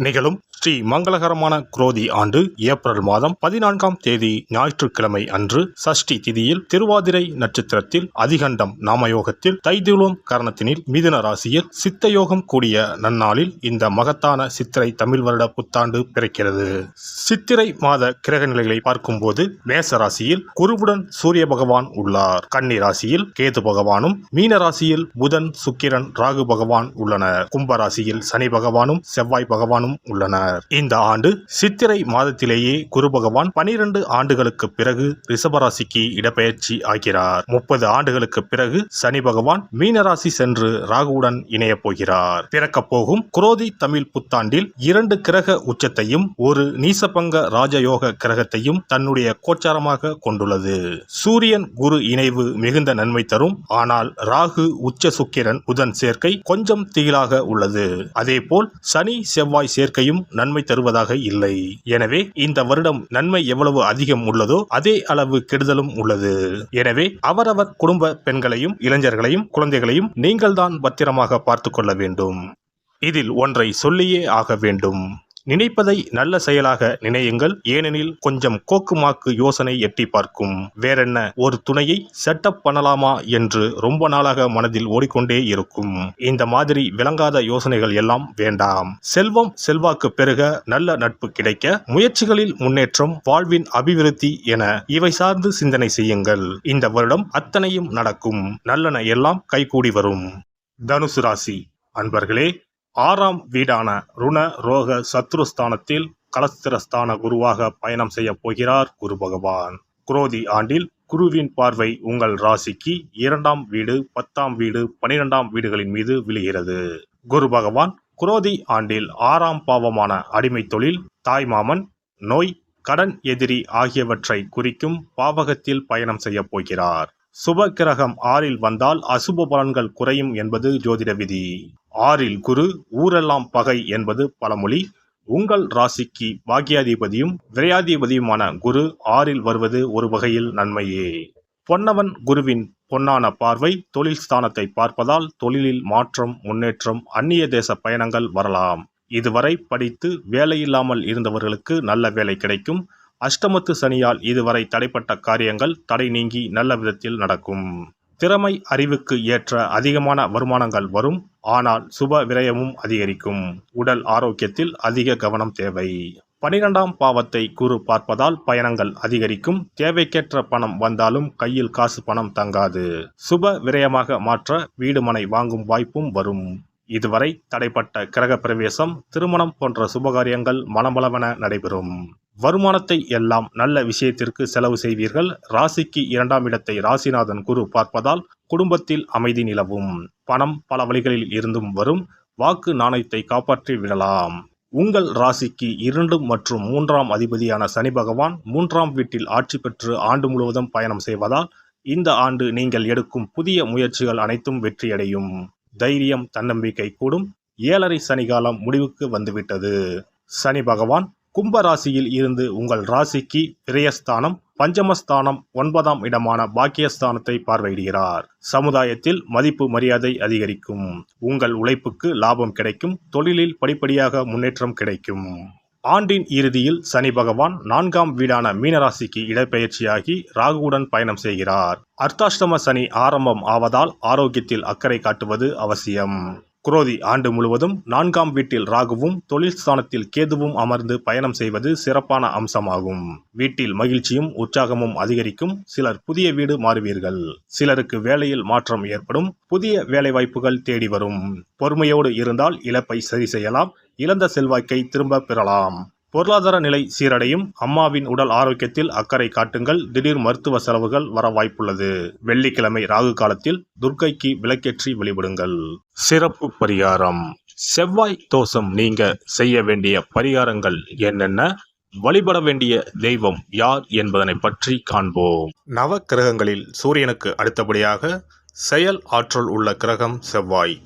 நிகழும் ஸ்ரீ மங்களகரமான குரோதி ஆண்டு ஏப்ரல் மாதம் 14ஆம் தேதி ஞாயிற்றுக்கிழமை அன்று சஷ்டி திதியில் திருவாதிரை நட்சத்திரத்தில் அதிகண்டம் நாமயோகத்தில் தைதுளோம் கரணத்தினில் மிதுன ராசியில் சித்தயோகம் கூடிய நன்னாளில் இந்த மகத்தான சித்திரை தமிழ் வருட புத்தாண்டு பிறக்கிறது. சித்திரை மாத கிரக நிலைகளை பார்க்கும்போது மேச ராசியில் குருவுடன் சூரிய பகவான் உள்ளார். கன்னி ராசியில் கேது பகவானும், மீன ராசியில் புதன், சுக்கிரன், ராகு பகவான் உள்ளனர். கும்பராசியில் சனி பகவானும் செவ்வாய் பகவானும் உள்ளனர். இந்த ஆண்டு சித்திரை மாதத்திலேயே குரு பகவான் 12 ஆண்டுகளுக்கு பிறகு ரிஷபராசிக்கு இடப்பெயர்ச்சி ஆகிறார். 30 ஆண்டுகளுக்கு பிறகு சனி பகவான் மீனராசி சென்று ராகுவுடன் இணைய போகிறார். பிறக்க போகும் குரோதி தமிழ் புத்தாண்டில் 2 கிரக உச்சத்தையும் ஒரு நீசபங்க ராஜயோக கிரகத்தையும் தன்னுடைய கோச்சாரமாக கொண்டுள்ளது. சூரியன் குரு இணைவு மிகுந்த நன்மை தரும். ஆனால் ராகு, உச்ச சுக்கிரன், புதன் சேர்க்கை கொஞ்சம் திகிலாக உள்ளது. அதேபோல் சனி செவ்வாய் சேர்க்கையும் நன்மை தருவதாக இல்லை. எனவே இந்த வருடம் நன்மை எவ்வளவு அதிகம் உள்ளதோ அதே அளவு கெடுதலும் உள்ளது. எனவே அவரவர் குடும்ப பெண்களையும், இளைஞர்களையும், குழந்தைகளையும் நீங்கள்தான் பத்திரமாக பார்த்துக் கொள்ள வேண்டும். இதில் ஒன்றை சொல்லியே ஆக வேண்டும். நினைப்பதை நல்ல செயலாக நினையுங்கள். ஏனெனில் கொஞ்சம் கோக்குமாக்கு யோசனை எட்டி பார்க்கும். வேறென்ன, ஒரு துணையை செட்டப் பண்ணலாமா என்று ரொம்ப நாளாக மனதில் ஓடிக்கொண்டே இருக்கும். இந்த மாதிரி விளங்காத யோசனைகள் எல்லாம் வேண்டாம். செல்வம் செல்வாக்கு பெருக, நல்ல நட்பு கிடைக்க, முயற்சிகளில் முன்னேற்றம், வாழ்வின் அபிவிருத்தி என இவை சார்ந்து சிந்தனை செய்யுங்கள். இந்த வருடம் அத்தனையும் நடக்கும். நல்லன எல்லாம் கைகூடி வரும். தனுசு ராசி அன்பர்களே, 6ஆம் வீடான ருண ரோக சத்ருஸ்தானத்தில் கலஸ்திரஸ்தான குருவாக பயணம் செய்ய போகிறார் குரு பகவான். குரோதி ஆண்டில் குருவின் பார்வை உங்கள் ராசிக்கு 2ஆம் வீடு, 10ஆம் வீடு, 12ஆம் வீடுகளின் மீது விழுகிறது. குரு பகவான் குரோதி ஆண்டில் 6ஆம் பாவமான அடிமை தொழில், தாய்மாமன், நோய், கடன் எதிரி ஆகியவற்றை குறிக்கும் பாவகத்தில் பயணம் செய்ய போகிறார். சுப கிரகம் 6இல் வந்தால் அசுப பலன்கள் குறையும் என்பது ஜோதிட விதி. 6இல் குரு, ஊரெல்லாம் பகை என்பது பழமொழி. உங்கள் ராசிக்கு பாக்கியாதிபதியும் விரையாதிபதியுமான குரு 6இல் வருவது ஒரு வகையில் நன்மையே. பொன்னவன் குருவின் பொன்னான பார்வை தொழில் ஸ்தானத்தை பார்ப்பதால் தொழிலில் மாற்றம், முன்னேற்றம், அந்நிய தேச பயணங்கள் வரலாம். இதுவரை படித்து வேலையில்லாமல் இருந்தவர்களுக்கு நல்ல வேலை கிடைக்கும். அஷ்டமத்து சனியால் இதுவரை தடைப்பட்ட காரியங்கள் தடை நீங்கி நல்ல விதத்தில் நடக்கும். திறமை, அறிவுக்கு ஏற்ற அதிகமான வருமானங்கள் வரும். ஆனால் சுப விரயமும் அதிகரிக்கும். உடல் ஆரோக்கியத்தில் அதிக கவனம் தேவை. 12ஆம் பாவத்தை குரு பார்ப்பதால் பயணங்கள் அதிகரிக்கும். தேவைக்கேற்ற பணம் வந்தாலும் கையில் காசு பணம் தங்காது. சுப விரயமாக மாற்ற வீடு மனை வாங்கும் வாய்ப்பும் வரும். இதுவரை தடைப்பட்ட கிரக பிரவேசம், திருமணம் போன்ற சுபகாரியங்கள் மனமளவென நடைபெறும். வருமானத்தை எல்லாம் நல்ல விஷயத்திற்கு செலவு செய்வீர்கள். ராசிக்கு 2ஆம் இடத்தை ராசிநாதன் குரு பார்ப்பதால் குடும்பத்தில் அமைதி நிலவும். பணம் பல வழிகளில் இருந்தும் வரும். வாக்கு நாணயத்தை காப்பாற்றி விடலாம். உங்கள் ராசிக்கு 2 மற்றும் 3ஆம் அதிபதியான சனி பகவான் 3ஆம் வீட்டில் ஆட்சி பெற்று ஆண்டு முழுவதும் பயணம் செய்வதால் இந்த ஆண்டு நீங்கள் எடுக்கும் புதிய முயற்சிகள் அனைத்தும் வெற்றியடையும். தைரியம், தன்னம்பிக்கை கூடும். 7.5 சனிகாலம் முடிவுக்கு வந்துவிட்டது. சனி பகவான் கும்ப ராசியில் இருந்து உங்கள் ராசிக்கு விரயஸ்தானம், பஞ்சமஸ்தானம், 9ஆம் இடமான பாக்கியஸ்தானத்தை பார்வையிடுகிறார். சமுதாயத்தில் மதிப்பு மரியாதை அதிகரிக்கும். உங்கள் உழைப்புக்கு லாபம் கிடைக்கும். தொழிலில் படிப்படியாக முன்னேற்றம் கிடைக்கும். ஆண்டின் இறுதியில் சனி பகவான் 4ஆம் வீடான மீனராசிக்கு இடப்பெயர்ச்சியாகி ராகுவுடன் பயணம் செய்கிறார். அர்த்தாஷ்டம சனி ஆரம்பம் ஆவதால் ஆரோக்கியத்தில் அக்கறை காட்டுவது அவசியம். குரோதி ஆண்டு முழுவதும் 4ஆம் வீட்டில் ராகுவும் தொழில் ஸ்தானத்தில் கேதுவும் அமர்ந்து பயணம் செய்வது சிறப்பான அம்சமாகும். வீட்டில் மகிழ்ச்சியும் உற்சாகமும் அதிகரிக்கும். சிலர் புதிய வீடு மாறுவீர்கள். சிலருக்கு வேலையில் மாற்றம் ஏற்படும். புதிய வேலைவாய்ப்புகள் தேடி வரும். பொறுமையோடு இருந்தால் இழப்பை சரி செய்யலாம். இழந்த செல்வாக்கை திரும்ப பெறலாம். பொருளாதார நிலை சீரடையும். அம்மாவின் உடல் ஆரோக்கியத்தில் அக்கறை காட்டுங்கள். திடீர் மருத்துவ செலவுகள் வர வாய்ப்புள்ளது. வெள்ளிக்கிழமை ராகு காலத்தில் துர்க்கைக்கு விளக்கேற்றி வழிபடுங்கள். சிறப்பு பரிகாரம். செவ்வாய் தோஷம் நீங்க செய்ய வேண்டிய பரிகாரங்கள் என்னென்ன, வழிபட வேண்டிய தெய்வம் யார் என்பதனை பற்றி காண்போம். நவ கிரகங்களில் சூரியனுக்கு அடுத்தபடியாக செயல் ஆற்றல் உள்ள கிரகம் செவ்வாய்.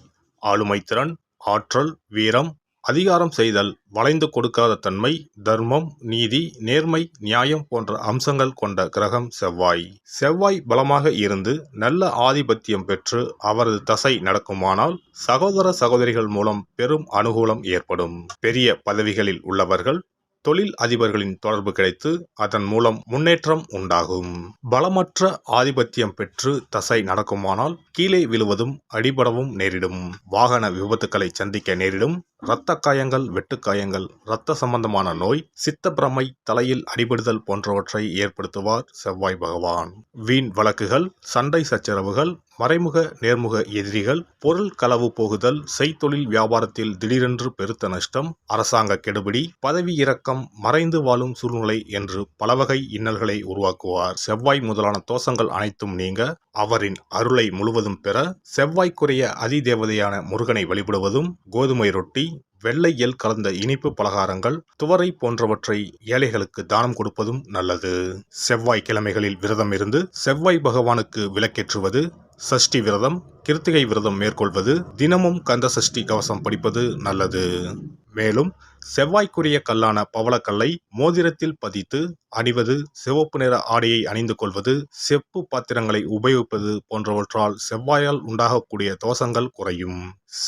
ஆளுமை திறன், ஆற்றல், வீரம், அதிகாரம் செய்தல், வளைந்து கொடுக்காத தன்மை, தர்மம், நீதி, நேர்மை, நியாயம் போன்ற அம்சங்கள் கொண்ட கிரகம் செவ்வாய். செவ்வாய் பலமாக இருந்து நல்ல ஆதிபத்தியம் பெற்று அவரது தசை நடக்குமானால் சகோதர சகோதரிகள் மூலம் பெரும் அனுகூலம் ஏற்படும். பெரிய பதவிகளில் உள்ளவர்கள் தொழில் அதிபர்களின் தொடர்பு கிடைத்து அதன் மூலம் முன்னேற்றம் உண்டாகும். பலமற்ற ஆதிபத்தியம் பெற்று தசை நடக்குமானால் கீழே விழுவதும் அடிபடவும் நேரிடும். வாகன விபத்துக்களை சந்திக்க நேரிடும். இரத்த காயங்கள், வெட்டுக்காயங்கள், இரத்த சம்பந்தமான நோய், சித்தப்பிரமை, தலையில் அடிபடுதல் போன்றவற்றை ஏற்படுத்துவார் செவ்வாய் பகவான். வீண் வழக்குகள், சண்டை சச்சரவுகள், மறைமுக நேர்முக எதிரிகள், பொருள் களவு போகுதல், செய்தொழில் வியாபாரத்தில் திடீரென்று பெருத்த நஷ்டம், அரசாங்க கெடுபிடி, பதவி இறக்கம், மறைந்து வாழும் சூழ்நிலை என்று பலவகை இன்னல்களை உருவாக்குவார். செவ்வாய் முதலான தோஷங்கள் அனைத்தும் நீங்க அவரின் அருளை முழுவதும் பெற செவ்வாய்க்குரிய அதிதேவதையான முருகனை வழிபடுவதும், கோதுமை ரொட்டி, வெள்ளை எள் கலந்த இனிப்பு பலகாரங்கள், துவரை போன்றவற்றை ஏழைகளுக்கு தானம் கொடுப்பதும் நல்லது. செவ்வாய் கிழமைகளில் விரதம் இருந்து செவ்வாய் பகவானுக்கு விளக்கேற்றுவது, சஷ்டி விரதம், கிருத்திகை விரதம் மேற்கொள்வது, தினமும் கந்த சஷ்டி கவசம் படிப்பது நல்லது. மேலும் செவ்வாய்க்குரிய கல்லான பவளக்கல்லை மோதிரத்தில் பதித்து அணிவது, சிவப்பு நிற ஆடையை அணிந்து கொள்வது, செப்பு பாத்திரங்களை உபயோகிப்பது போன்றவற்றால் செவ்வாயால் உண்டாகக்கூடிய தோஷங்கள் குறையும்.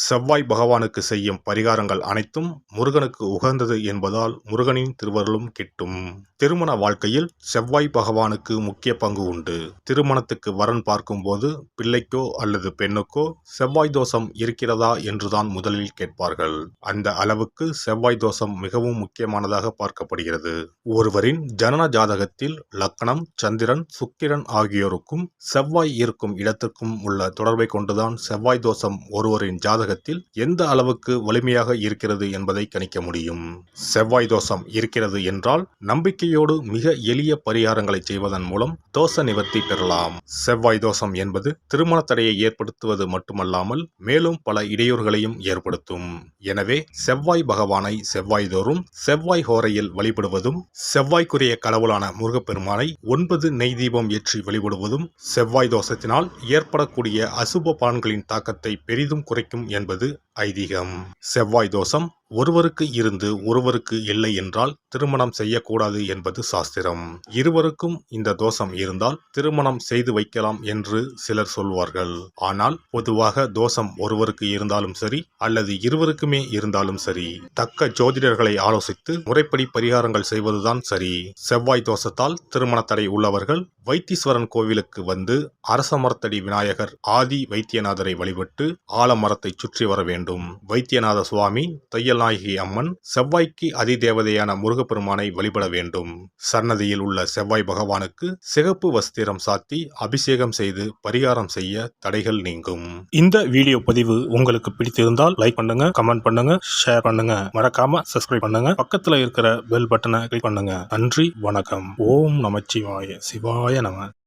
செவ்வாய் பகவானுக்கு செய்யும் பரிகாரங்கள் அனைத்தும் முருகனுக்கு உகந்தது என்பதால் முருகனின் திருவருளும் கிட்டும். திருமண வாழ்க்கையில் செவ்வாய் பகவானுக்கு முக்கிய பங்கு உண்டு. திருமணத்துக்கு வரன் பார்க்கும்போது பிள்ளைக்கோ அல்லது பெண்ணுக்கோ செவ்வாய் தோஷம் இருக்கிறதா என்றுதான் முதலில் கேட்பார்கள். அந்த அளவுக்கு செவ்வாய் தோஷம் மிகவும் முக்கியமானதாக பார்க்கப்படுகிறது. ஒருவரின் ஜனன ஜாதகத்தில் லக்னம், சந்திரன், சுக்கிரன் ஆகியோருக்கும் செவ்வாய் இருக்கும் இடத்திற்கும் உள்ள தொடர்பை கொண்டுதான் செவ்வாய் தோஷம் ஒருவரின் ஜாதகத்தில் எந்த அளவுக்கு வலிமையாக இருக்கிறது என்பதை கணிக்க முடியும். செவ்வாய் தோஷம் இருக்கிறது என்றால் நம்பிக்கையோடு மிக எளிய பரிகாரங்களை செய்வதன் மூலம் தோஷ நிவர்த்தி பெறலாம். செவ்வாய் தோஷம் என்பது திருமண தடையை ஏற்படுத்துவது மட்டுமல்லாமல் மேலும் பல இடையூறுகளையும் ஏற்படுத்தும். எனவே செவ்வாய் பகவானை செவ்வாய் தோறும் செவ்வாய் ஹோரையில் வழிபடுவதும், செவ்வாய்க்குரிய கடவுளான முருகப்பெருமானை 9 நெய் தீபம் ஏற்றி வழிபடுவதும் செவ்வாய் தோஷத்தினால் ஏற்படக்கூடிய அசுப பலன்களின் தாக்கத்தை பெரிதும் குறைக்கும் என்பது ஐதீகம். செவ்வாய் தோஷம் ஒருவருக்கு இருந்து ஒருவருக்கு இல்லை என்றால் திருமணம் செய்யக்கூடாது என்பது சாஸ்திரம். இருவருக்கும் இந்த தோஷம் இருந்தால் திருமணம் செய்து வைக்கலாம் என்று சிலர் சொல்வார்கள். ஆனால் பொதுவாக தோஷம் ஒருவருக்கு இருந்தாலும் சரி அல்லது இருவருக்குமே இருந்தாலும் சரி, தக்க ஜோதிடர்களை ஆலோசித்து முறைப்படி பரிகாரங்கள் செய்வதுதான் சரி. செவ்வாய் தோஷத்தால் திருமண தடை உள்ளவர்கள் வைத்தீஸ்வரன் கோவிலுக்கு வந்து அரச மரத்தடி விநாயகர் ஆதி வைத்தியநாதரை வழிபட்டு ஆலமரத்தை சுற்றி வர வேண்டும். வைத்தியநாத சுவாமி, தையல்நாயகி அம்மன், செவ்வாய்க்கு அதிதேவதையான முருகப்பெருமானை வழிபட வேண்டும். சன்னதியில் உள்ள செவ்வாய் பகவானுக்கு சிகப்பு வஸ்திரம் சாத்தி அபிஷேகம் செய்து பரிகாரம் செய்ய தடைகள் நீங்கும். இந்த வீடியோ பதிவு உங்களுக்கு பிடித்திருந்தால் லைக் பண்ணுங்க, கமெண்ட் பண்ணுங்க, ஷேர் பண்ணுங்க, மறக்காம சப்ஸ்கிரைப் பண்ணுங்க, பக்கத்துல இருக்கிற பெல் பட்டனை கிளிக் பண்ணுங்க. நன்றி, வணக்கம். ஓம் நமச்சிவாய. சிவாய நம.